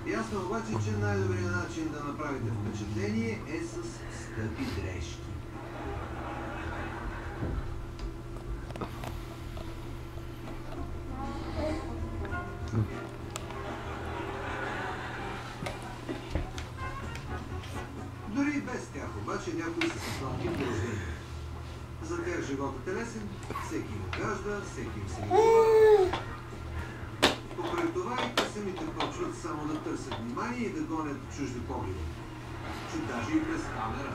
Ясно обаче, че най-добрият начин да направите впечатление е с скъпи дрежки. Дори и без тях обаче някои са с сладки положения. За тях животът е лесен, всеки им гажда, всеки им се милува. Покрай това и те самите почват само да търсят внимание и да гонят чужди погледи. Че даже и през камера.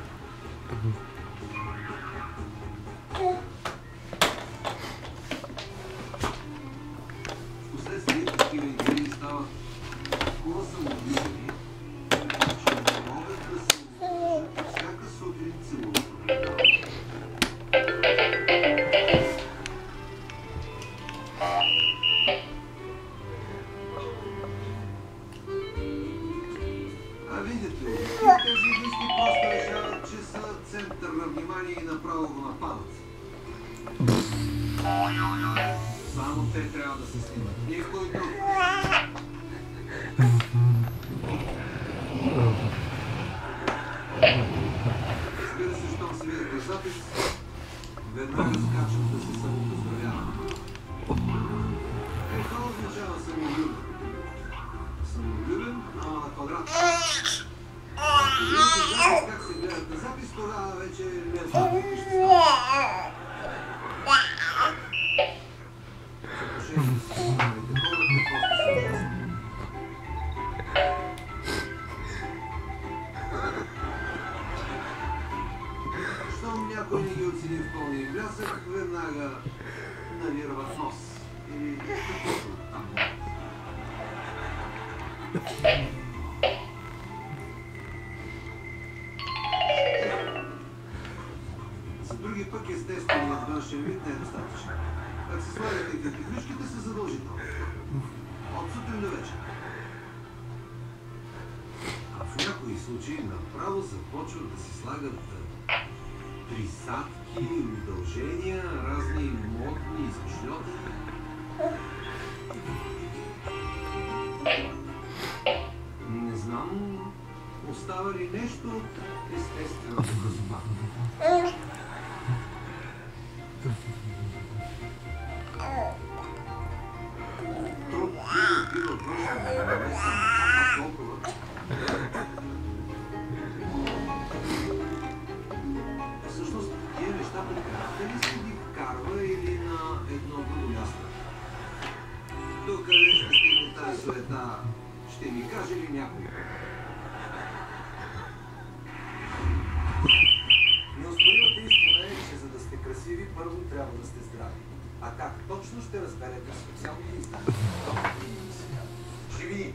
Впоследствие такива индивиди стават такова самовлюбени, че не могат да се удържат всяка сутрин целуват. А видите ли, тези листи просто решават, че са център на внимание и направо го нападат. Само те трябва да се снимат. Никой друг. Разбира се, щом се видят на запис, веднага скачат да се самопоздравяват. Това означава самовлюбен. Самовлюбен, ама на квадрат. Ако видите как се гледат на запис, тогава вече не е запис. Щом някой не ги оцени в пълния блясък, веднага навирват нос. Или каквото там. За други пък естественият външен вид не е достатъчен. Аксесуарите и картифлишките са задължителни. От сутрин до вечер. А в някои случаи направо започват да се слагат присадки, удължения, разни модни измишльотини. Не знам, остава ли нещо от естественото красота. Труд бива от външна намеса, а толкова. Всъщност, тия неща прекрасни ли си ги вкарва или на едно друго място? Докъде ще стигне тази суета, ще ми каже ли някой? Неоспоримата истина е, че за да сте красиви, първо трябва да сте здрави. А как точно ще разберете в специалните издания? Живи!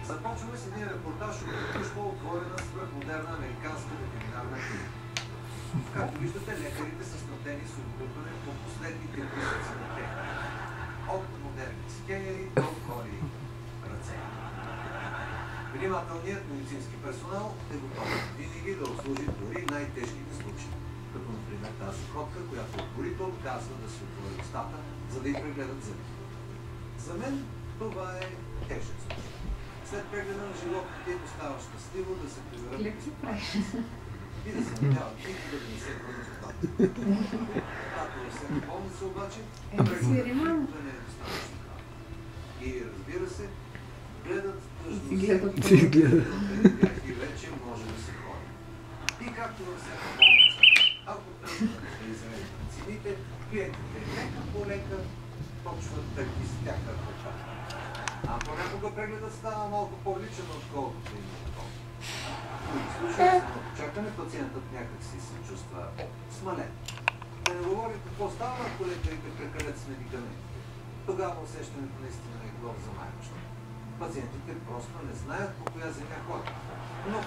Започваме с един репортаж от току-що отворена свръхмодерна американска ветеринарна клиника. Както виждате, лекарите са снабдени с оборудване по последните присъци на техника. От модерни скенери до гори ръце. Внимателният медицински персонал е готов винаги да обслужи дори най-тежките случаи. Като например тази котка, която упорито отказва да се отвори устата, за да й прегледат зъбите. За мен това е тежък случай. След прегледа на животните остава щастливо да се приберат и да се надяват никога да не се върнат от това. Когато във всяка болница обаче, прегледът не е достатъчно. И разбира се, гледат тъжно и вече може да се ходи. И както във всяка болница, ако тръгнат да изредят на цените, клиентите лека по лека почват да ги стякат ръка. А понякога прегледът става малко по-личен, отколкото и такова. В други случаи, само чакане, пациентът някак си се чувства смален. Да не говорим какво става, ако лекарите прекалят с медикаментите. Тогава усещането наистина е било замайващо. Пациентите просто не знаят по коя земя ходят. Но